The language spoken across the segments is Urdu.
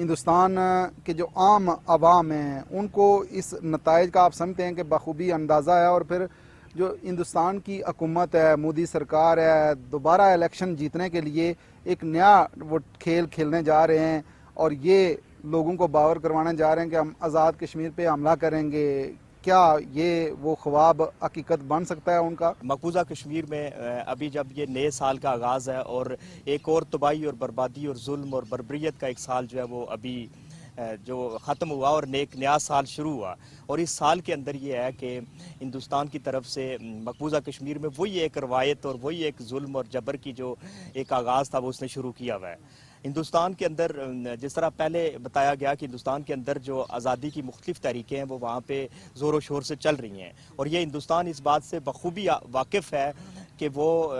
ہندوستان کے جو عام عوام ہیں ان کو اس نتائج کا آپ سمجھتے ہیں کہ بخوبی اندازہ ہے، اور پھر جو ہندوستان کی حکومت ہے، مودی سرکار ہے، دوبارہ الیکشن جیتنے کے لیے ایک نیا وہ کھیل کھیلنے جا رہے ہیں اور یہ لوگوں کو باور کروانے جا رہے ہیں کہ ہم آزاد کشمیر پہ حملہ کریں گے، کیا یہ وہ خواب حقیقت بن سکتا ہے ان کا؟ مقبوضہ کشمیر میں ابھی جب یہ نئے سال کا آغاز ہے اور ایک اور تباہی اور بربادی اور ظلم اور بربریت کا ایک سال جو ہے وہ ابھی جو ختم ہوا اور ایک نیا سال شروع ہوا، اور اس سال کے اندر یہ ہے کہ ہندوستان کی طرف سے مقبوضہ کشمیر میں وہی ایک روایت اور وہی ایک ظلم اور جبر کی جو ایک آغاز تھا وہ اس نے شروع کیا ہوا ہے۔ ہندوستان کے اندر جس طرح پہلے بتایا گیا کہ ہندوستان کے اندر جو آزادی کی مختلف تحریکیں ہیں وہ وہاں پہ زور و شور سے چل رہی ہیں، اور یہ ہندوستان اس بات سے بخوبی واقف ہے کہ وہ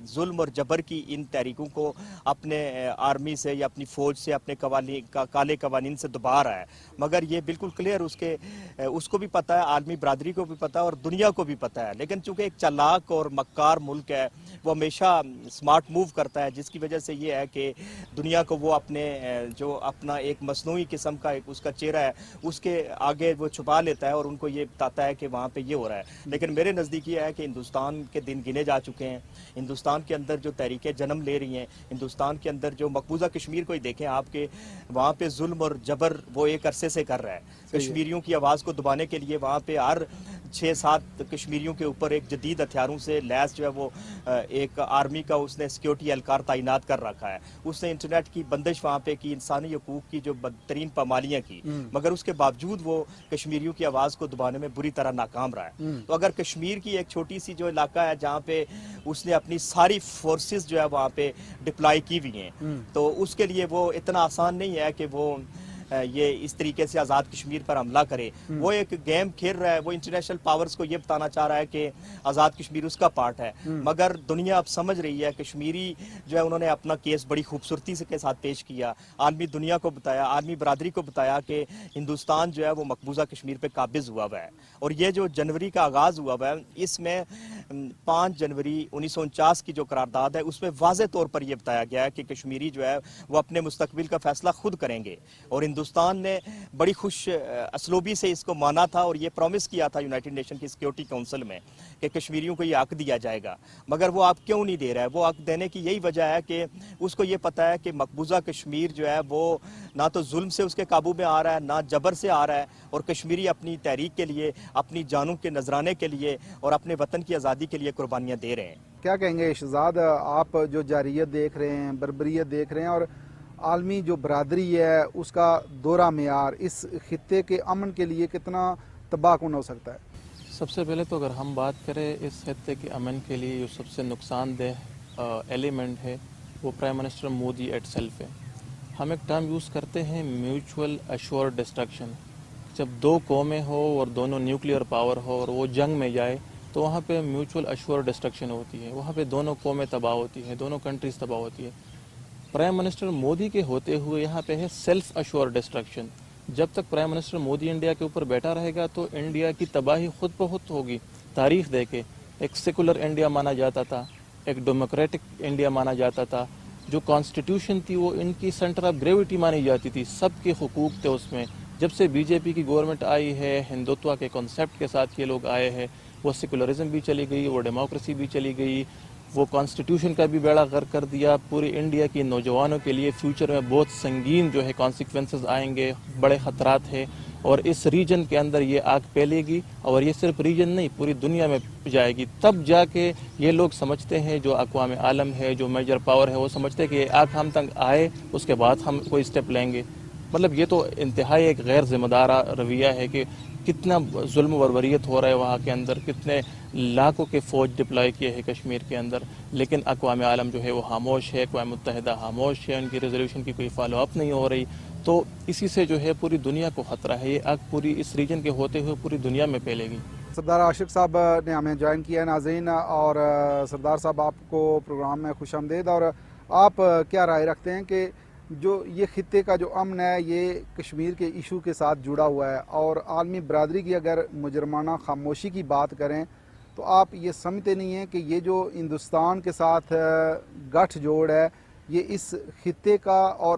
ظلم اور جبر کی ان تحریکوں کو اپنے آرمی سے یا اپنی فوج سے اپنے کالے قوانین سے دبا رہا ہے، مگر یہ بالکل کلیئر اس کو بھی پتہ ہے، عالمی برادری کو بھی پتہ ہے اور دنیا کو بھی پتہ ہے، لیکن چونکہ ایک چالاک اور مکار ملک ہے وہ ہمیشہ سمارٹ موو کرتا ہے، جس کی وجہ سے یہ ہے کہ دنیا کو وہ اپنے جو اپنا ایک مصنوعی قسم کا ایک اس کا چہرہ ہے اس کے آگے وہ چھپا لیتا ہے اور ان کو یہ بتاتا ہے کہ وہاں پہ یہ ہو رہا ہے۔ لیکن میرے نزدیک یہ ہے کہ ہندوستان کے دن گنے جا چکے ہیں، ہندوستان کے اندر جو تحریکیں جنم لے رہی ہیں، ہندوستان کے اندر جو مقبوضہ کشمیر کو ہی دیکھیں آپ کے وہاں پہ ظلم اور جبر وہ ایک عرصے سے کر رہا ہے، کشمیریوں کی آواز کو دبانے کے لیے وہاں پہ ہر 6-7 کشمیریوں کے اوپر ایک جدید ہتھیاروں سے لیس جو ہے وہ ایک آرمی کا اس نے سیکیورٹی اہلکار تعینات کر رکھا ہے، اس نے انٹرنیٹ کی بندش وہاں پہ کی، انسانی حقوق کی جو بدترین پامالیاں کی، مگر اس کے باوجود وہ کشمیریوں کی آواز کو دبانے میں بری طرح ناکام رہا ہے۔ تو اگر کشمیر کی ایک چھوٹی سی جو علاقہ ہے جہاں پہ اس نے اپنی ساری فورسز جو ہے وہاں پہ ڈپلائی کی ہوئی ہیں، تو اس کے لیے وہ اتنا آسان نہیں ہے کہ وہ یہ اس طریقے سے آزاد کشمیر پر حملہ کرے، وہ ایک گیم کھیل رہا ہے، وہ انٹرنیشنل پاورز کو یہ بتانا چاہ رہا ہے کہ آزاد کشمیر اس کا پارٹ ہے، مگر دنیا اب سمجھ رہی ہے، کشمیری جو ہے انہوں نے اپنا کیس بڑی خوبصورتی سے کے ساتھ پیش کیا، عالمی دنیا کو بتایا، عالمی برادری کو بتایا کہ ہندوستان جو ہے وہ مقبوضہ کشمیر پہ قابض ہوا ہوا ہے، اور یہ جو جنوری کا آغاز ہوا ہوا ہے اس میں 5 جنوری 1949 کی جو قرارداد ہے اس میں واضح طور پر یہ بتایا گیا ہے کہ کشمیری جو ہے وہ اپنے مستقبل کا فیصلہ خود کریں گے، اور ہندوستان نے بڑی خوش اسلوبی سے اس کو مانا تھا اور یہ پرومس کیا تھا یونائٹڈ نیشن کی سیکیورٹی کونسل میں کہ کشمیریوں کو یہ حق دیا جائے گا، مگر وہ حق کیوں نہیں دے رہا ہے؟ وہ حق دینے کی یہی وجہ ہے کہ اس کو یہ پتہ ہے کہ مقبوضہ کشمیر جو ہے وہ نہ تو ظلم سے اس کے قابو میں آ رہا ہے، نہ جبر سے آ رہا ہے، اور کشمیری اپنی تحریک کے لیے، اپنی جانوں کے نذرانے کے لیے اور اپنے وطن کی آزادی کے لیے قربانیاں دے رہے ہیں۔ کیا کہیں گے شہزاد، آپ جو جارحیت دیکھ رہے ہیں، بربریت دیکھ رہے ہیں، اور عالمی جو برادری ہے اس کا دورہ معیار اس خطے کے امن کے لیے کتنا تباہ کن ہو سکتا ہے؟ سب سے پہلے تو اگر ہم بات کریں اس خطے کے امن کے لیے جو سب سے نقصان دہ ایلیمنٹ ہے وہ prime minister Modi itself ہے۔ ہم ایک ٹرم یوز کرتے ہیں میوچول ایشور ڈسٹرکشن، جب 2 قومیں ہو اور دونوں نیوکلیئر پاور ہو اور وہ جنگ میں جائے تو وہاں پہ میوچول ایشور ڈسٹرکشن ہوتی ہے، وہاں پہ دونوں قومیں تباہ ہوتی ہیں، دونوں کنٹریز تباہ ہوتی ہے۔ پرائم منسٹر مودی کے ہوتے ہوئے یہاں پہ ہے سیلف ایشور ڈسٹرکشن، جب تک پرائم منسٹر مودی انڈیا کے اوپر بیٹھا رہے گا تو انڈیا کی تباہی خود بخود ہوگی۔ تاریخ دیکھے، ایک سیکولر انڈیا مانا جاتا تھا، ایک ڈیموکریٹک انڈیا مانا جاتا تھا، جو کانسٹیٹیوشن تھی وہ ان کی سینٹر آف گریوٹی مانی جاتی تھی، سب کے حقوق تھے اس میں۔ جب سے بی جے پی کی گورنمنٹ آئی ہے، ہندوتوا کے کانسیپٹ کے ساتھ یہ لوگ آئے ہیں، وہ سیکولرزم بھی چلی گئی، وہ ڈیموکریسی بھی چلی گئی، وہ کانسٹیٹیوشن کا بھی بیڑا غرق کر دیا۔ پوری انڈیا کی نوجوانوں کے لیے فیوچر میں بہت سنگین جو ہے کانسیکوینسز آئیں گے، بڑے خطرات ہیں، اور اس ریجن کے اندر یہ آگ پھیلے گی، اور یہ صرف ریجن نہیں پوری دنیا میں جائے گی۔ تب جا کے یہ لوگ سمجھتے ہیں، جو اقوام عالم ہے، جو میجر پاور ہے، وہ سمجھتے ہیں کہ یہ آگ ہم تک آئے اس کے بعد ہم کوئی اسٹیپ لیں گے۔ مطلب یہ تو انتہائی ایک غیر ذمہ دارہ رویہ ہے کہ کتنا ظلم و بربریت ہو رہا ہے وہاں کے اندر، کتنے لاکھوں کے فوج ڈپلائی کیے ہیں کشمیر کے اندر، لیکن اقوام عالم جو ہے وہ خاموش ہے، اقوام متحدہ خاموش ہے، ان کی ریزولوشن کی کوئی فالو اپ نہیں ہو رہی۔ تو اسی سے جو ہے پوری دنیا کو خطرہ ہے، یہ آگ پوری اس ریجن کے ہوتے ہوئے پوری دنیا میں پھیلے گی۔ سردار عاشق صاحب نے ہمیں جوائن کیا ہے ناظرین، اور سردار صاحب آپ کو پروگرام میں خوش آمدید، اور آپ کیا رائے رکھتے ہیں کہ جو یہ خطے کا جو امن ہے یہ کشمیر کے ایشو کے ساتھ جڑا ہوا ہے، اور عالمی برادری کی اگر مجرمانہ خاموشی کی بات کریں تو آپ یہ سمجھتے نہیں ہیں کہ یہ جو ہندوستان کے ساتھ گٹھ جوڑ ہے یہ اس خطے کا اور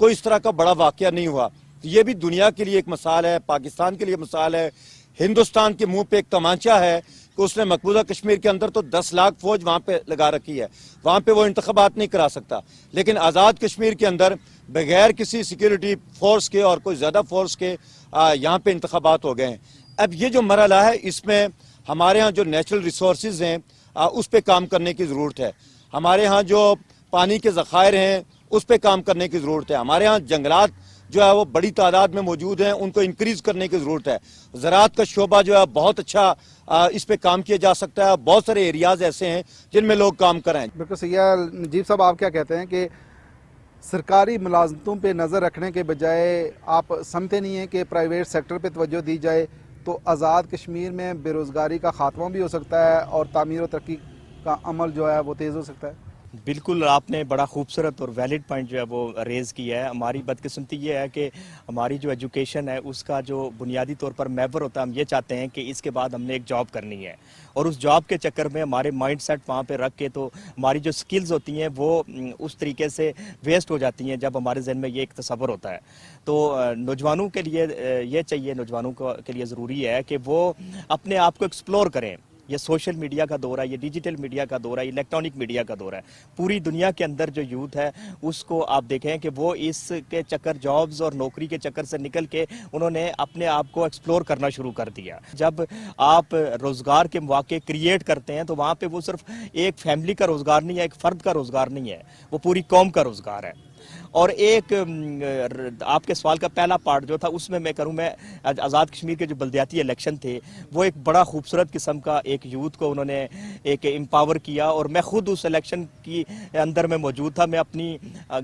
کوئی اس طرح کا بڑا واقعہ نہیں ہوا. یہ بھی دنیا کے لیے ایک مثال ہے, پاکستان کے لیے مثال ہے. ہندوستان کے منہ پہ ایک تمانچہ ہے کہ اس نے مقبوضہ کشمیر کے اندر تو 10 لاکھ فوج وہاں پہ لگا رکھی ہے, وہاں پہ وہ انتخابات نہیں کرا سکتا, لیکن آزاد کشمیر کے اندر بغیر کسی سیکیورٹی فورس کے اور کوئی زیادہ فورس کے یہاں پہ انتخابات ہو گئے ہیں. اب یہ جو مرحلہ ہے اس میں ہمارے ہاں جو نیچرل ریسورسز ہیں اس پہ کام کرنے کی ضرورت ہے. ہمارے ہاں جو پانی کے ذخائر ہیں اس پہ کام کرنے کی ضرورت ہے. ہمارے ہاں جنگلات جو ہے وہ بڑی تعداد میں موجود ہیں, ان کو انکریز کرنے کی ضرورت ہے. زراعت کا شعبہ جو ہے بہت اچھا اس پہ کام کیا جا سکتا ہے. بہت سارے ایریاز ایسے ہیں جن میں لوگ کام کریں. بالکل سیاح نجیب صاحب, آپ کیا کہتے ہیں کہ سرکاری ملازمتوں پہ نظر رکھنے کے بجائے آپ سمجھتے نہیں ہیں کہ پرائیویٹ سیکٹر پہ توجہ دی جائے تو آزاد کشمیر میں بے روزگاری کا خاتمہ بھی ہو سکتا ہے اور تعمیر و ترقی کا عمل جو ہے وہ تیز ہو سکتا ہے؟ بالکل, آپ نے بڑا خوبصورت اور ویلڈ پوائنٹ جو ہے وہ ریز کیا ہے. ہماری بدقسمتی یہ ہے کہ ہماری جو ایجوکیشن ہے اس کا جو بنیادی طور پر محور ہوتا ہے, ہم یہ چاہتے ہیں کہ اس کے بعد ہم نے ایک جاب کرنی ہے, اور اس جاب کے چکر میں ہمارے مائنڈ سیٹ وہاں پہ رکھ کے تو ہماری جو سکلز ہوتی ہیں وہ اس طریقے سے ویسٹ ہو جاتی ہیں جب ہمارے ذہن میں یہ ایک تصور ہوتا ہے. تو نوجوانوں کے لیے یہ چاہیے, نوجوانوں کے لیے ضروری ہے کہ وہ اپنے آپ کو ایکسپلور کریں. یہ سوشل میڈیا کا دور ہے, یہ ڈیجیٹل میڈیا کا دور ہے, یہ الیکٹرانک میڈیا کا دور ہے. پوری دنیا کے اندر جو یوتھ ہے اس کو آپ دیکھیں کہ وہ اس کے چکر, جابز اور نوکری کے چکر سے نکل کے انہوں نے اپنے آپ کو ایکسپلور کرنا شروع کر دیا. جب آپ روزگار کے مواقع کریٹ کرتے ہیں تو وہاں پہ وہ صرف ایک فیملی کا روزگار نہیں ہے, ایک فرد کا روزگار نہیں ہے, وہ پوری قوم کا روزگار ہے. اور ایک آپ کے سوال کا پہلا پارٹ جو تھا اس میں کروں, میں آزاد کشمیر کے جو بلدیاتی الیکشن تھے وہ ایک بڑا خوبصورت قسم کا ایک یوتھ کو انہوں نے ایک امپاور کیا, اور میں خود اس الیکشن کی اندر میں موجود تھا. میں اپنی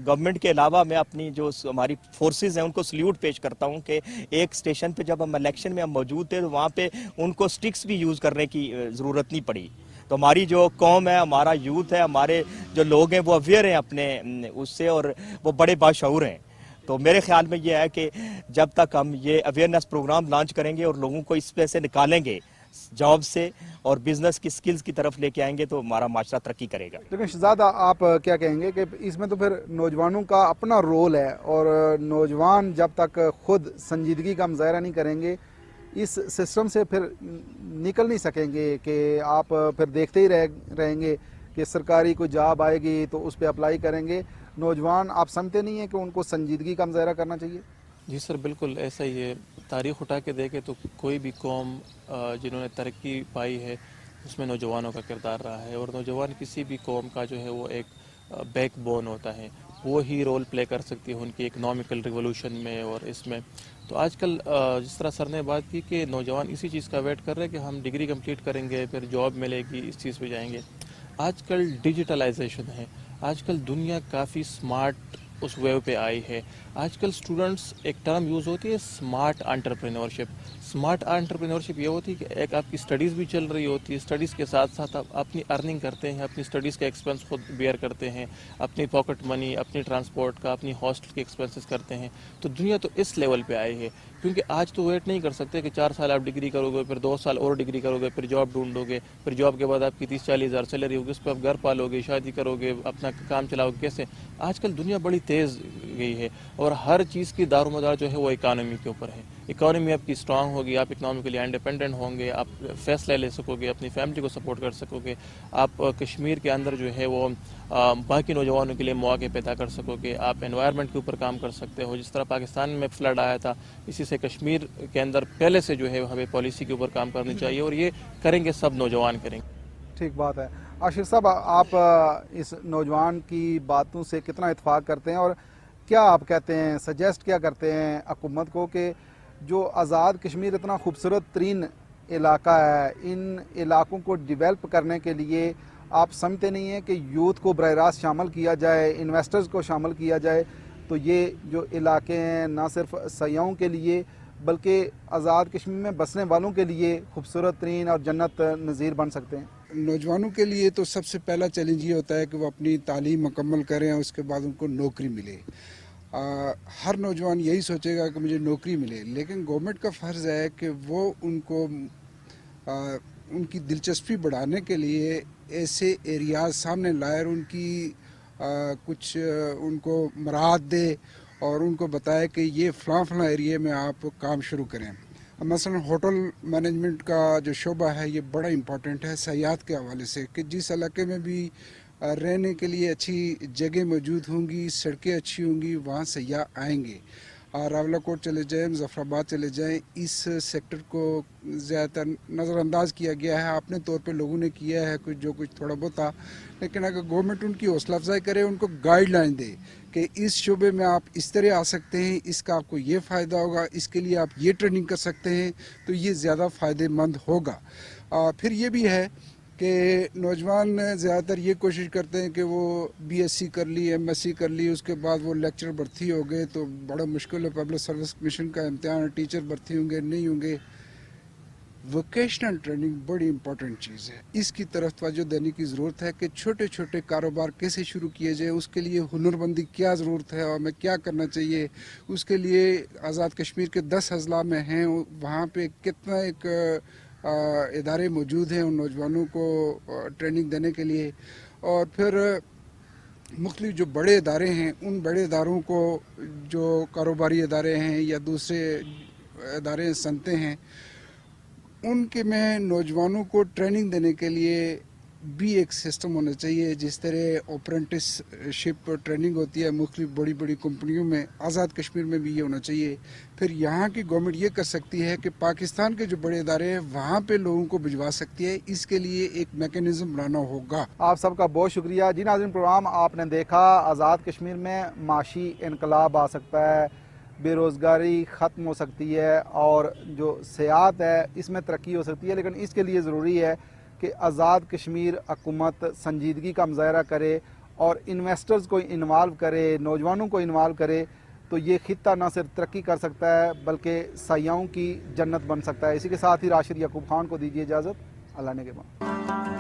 گورنمنٹ کے علاوہ میں اپنی جو ہماری فورسز ہیں ان کو سلیوٹ پیش کرتا ہوں کہ ایک سٹیشن پہ جب ہم الیکشن میں ہم موجود تھے تو وہاں پہ ان کو سٹکس بھی یوز کرنے کی ضرورت نہیں پڑی. تو ہماری جو قوم ہے, ہمارا یوتھ ہے, ہمارے جو لوگ ہیں وہ اویئر ہیں اپنے اس سے, اور وہ بڑے باشعور ہیں. تو میرے خیال میں یہ ہے کہ جب تک ہم یہ اویئرنیس پروگرام لانچ کریں گے اور لوگوں کو اس پہ سے نکالیں گے, جاب سے اور بزنس کی سکلز کی طرف لے کے آئیں گے, تو ہمارا معاشرہ ترقی کرے گا. لیکن شہزاد آپ کیا کہیں گے کہ اس میں تو پھر نوجوانوں کا اپنا رول ہے, اور نوجوان جب تک خود سنجیدگی کا مظاہرہ نہیں کریں گے اس سسٹم سے پھر نکل نہیں سکیں گے, کہ آپ پھر دیکھتے ہی رہیں گے کہ سرکاری کوئی جاب آئے گی تو اس پہ اپلائی کریں گے. نوجوان آپ سمجھتے نہیں ہیں کہ ان کو سنجیدگی کا مظاہرہ کرنا چاہیے؟ جی سر, بالکل ایسا ہی ہے. تاریخ اٹھا کے دیکھے تو کوئی بھی قوم جنہوں نے ترقی پائی ہے اس میں نوجوانوں کا کردار رہا ہے, اور نوجوان کسی بھی قوم کا جو ہے وہ ایک بیک بون ہوتا ہے, وہ ہی رول پلے کر سکتی ہے ان کی اکنامیکل ریولوشن میں اور اس میں. تو آج کل جس طرح سر نے بات کی کہ نوجوان اسی چیز کا ویٹ کر رہے ہیں کہ ہم ڈگری کمپلیٹ کریں گے پھر جاب ملے گی, اس چیز پہ جائیں گے. آج کل ڈیجیٹلائزیشن ہے, آج کل دنیا کافی سمارٹ اس ویو پہ آئی ہے. آج کل اسٹوڈنٹس ایک ٹرم یوز ہوتی ہے سمارٹ انٹرپرینورشپ. سمارٹ انٹرپرینورشپ یہ ہوتی ہے کہ ایک آپ کی اسٹڈیز بھی چل رہی ہوتی ہے, اسٹڈیز کے ساتھ ساتھ آپ اپنی ارننگ کرتے ہیں, اپنی اسٹڈیز کا ایکسپینس خود بیئر کرتے ہیں, اپنی پاکٹ منی, اپنی ٹرانسپورٹ کا, اپنی ہاسٹل کے ایکسپینسز کرتے ہیں. تو دنیا تو اس لیول پہ آئی ہے, کیونکہ آج تو ویٹ نہیں کر سکتے کہ 4 سال آپ ڈگری کرو گے, پھر 2 سال اور ڈگری کرو گے, پھر جاب ڈھونڈو گے, پھر جاب کے بعد آپ کی 30-40 ہزار سیلری ہوگی, اس پہ آپ گھر پالو گے, شادی کرو گے, اپنا کام چلاؤ گے. کیسے آج کل دنیا بڑی تیز گئی ہے, اور ہر چیز کی دار و مدار جو ہے وہ اکانومی کے اوپر ہے. اکانومی آپ کی اسٹرانگ ہوگی, آپ اکنامیکلی انڈیپینڈنٹ ہوں گے, آپ فیصلے لے سکو گے, اپنی فیملی کو سپورٹ کر سکو گے, آپ کشمیر کے اندر جو ہے وہ باقی نوجوانوں کے لیے مواقع پیدا کر سکو گے, آپ انوائرمنٹ کے اوپر کام کر سکتے ہو. جس طرح پاکستان میں فلڈ آیا تھا, اسی سے کشمیر کے اندر پہلے سے جو ہے ہمیں پالیسی کے اوپر کام کرنی چاہیے, اور یہ کریں گے سب نوجوان کریں گے. ٹھیک بات ہے. عاشق صاحب, آپ اس نوجوان کی باتوں سے کتنا اتفاق کرتے ہیں, اور کیا آپ کہتے ہیں, سجیسٹ کیا کرتے ہیں حکومت کو کہ جو آزاد کشمیر اتنا خوبصورت ترین علاقہ ہے, ان علاقوں کو ڈیولپ کرنے کے لیے آپ سمجھتے نہیں ہیں کہ یوتھ کو براہ راست شامل کیا جائے, انویسٹرز کو شامل کیا جائے, تو یہ جو علاقے ہیں نہ صرف سیاحوں کے لیے بلکہ آزاد کشمیر میں بسنے والوں کے لیے خوبصورت ترین اور جنت نظیر بن سکتے ہیں؟ نوجوانوں کے لیے تو سب سے پہلا چیلنج یہ ہوتا ہے کہ وہ اپنی تعلیم مکمل کریں اور اس کے بعد ان کو نوکری ملے. ہر نوجوان یہی سوچے گا کہ مجھے نوکری ملے, لیکن گورنمنٹ کا فرض ہے کہ وہ ان کو ان کی دلچسپی بڑھانے کے لیے ایسے ایریاز سامنے لائے اور ان کی کچھ ان کو مراحت دے اور ان کو بتایا کہ یہ فلاں فلاں ایریے میں آپ کام شروع کریں. مثلا ہوٹل مینجمنٹ کا جو شعبہ ہے یہ بڑا امپورٹنٹ ہے سیاحت کے حوالے سے, کہ جس علاقے میں بھی رہنے کے لیے اچھی جگہ موجود ہوں گی, سڑکیں اچھی ہوں گی, وہاں سیاح آئیں گے. راولہ کوٹ چلے جائیں, مظفر آباد چلے جائیں, اس سیکٹر کو زیادہ تر نظر انداز کیا گیا ہے. اپنے طور پہ لوگوں نے کیا ہے کچھ جو کچھ تھوڑا بہت تھا, لیکن اگر گورنمنٹ ان کی حوصلہ افزائی کرے, ان کو گائیڈ لائن دے کہ اس شعبے میں آپ اس طرح آ سکتے ہیں, اس کا آپ کو یہ فائدہ ہوگا, اس کے لیے آپ یہ ٹریننگ کر سکتے ہیں, تو یہ زیادہ فائدہ مند ہوگا. پھر یہ بھی ہے کہ نوجوان زیادہ تر یہ کوشش کرتے ہیں کہ وہ بی ایس سی کر لی, ایم ایس سی کر لی, اس کے بعد وہ لیکچر بھرتی ہو گئے تو بڑا مشکل ہے, پبلک سروس کمیشن کا امتحان, ٹیچر بھرتی ہوں گے نہیں ہوں گے. ووکیشنل ٹریننگ بڑی امپورٹنٹ چیز ہے, اس کی طرف توجہ دینے کی ضرورت ہے کہ چھوٹے چھوٹے کاروبار کیسے شروع کیے جائیں, اس کے لیے ہنر مندی کیا ضرورت ہے اور ہمیں کیا کرنا چاہیے. اس کے لیے آزاد کشمیر کے 10 اضلاع میں ہیں, وہاں پہ کتنا ایک ادارے موجود ہیں ان نوجوانوں کو ٹریننگ دینے کے لیے. اور پھر مختلف جو بڑے ادارے ہیں, ان بڑے اداروں کو جو کاروباری ادارے ہیں یا دوسرے ادارے صنعتیں ہیں, ان کے میں نوجوانوں کو ٹریننگ دینے کے لیے بھی ایک سسٹم ہونا چاہیے. جس طرح اپرینٹس شپ ٹریننگ ہوتی ہے مختلف بڑی بڑی کمپنیوں میں, آزاد کشمیر میں بھی یہ ہونا چاہیے. پھر یہاں کی گورنمنٹ یہ کر سکتی ہے کہ پاکستان کے جو بڑے ادارے ہیں وہاں پہ لوگوں کو بھجوا سکتی ہے, اس کے لیے ایک میکینزم بنانا ہوگا. آپ سب کا بہت شکریہ. جی ناظرین, پروگرام آپ نے دیکھا. آزاد کشمیر میں معاشی انقلاب آ سکتا ہے, بے روزگاری ختم ہو سکتی ہے, اور جو سیاحت ہے اس میں ترقی ہو سکتی ہے, لیکن اس کے لیے ضروری ہے کہ آزاد کشمیر حکومت سنجیدگی کا مظاہرہ کرے اور انویسٹرز کو انوالو کرے, نوجوانوں کو انوالو کرے, تو یہ خطہ نہ صرف ترقی کر سکتا ہے بلکہ سیاحوں کی جنت بن سکتا ہے. اسی کے ساتھ ہی راشد یعقوب خان کو دیجیے اجازت. اللہ نے کے بعد.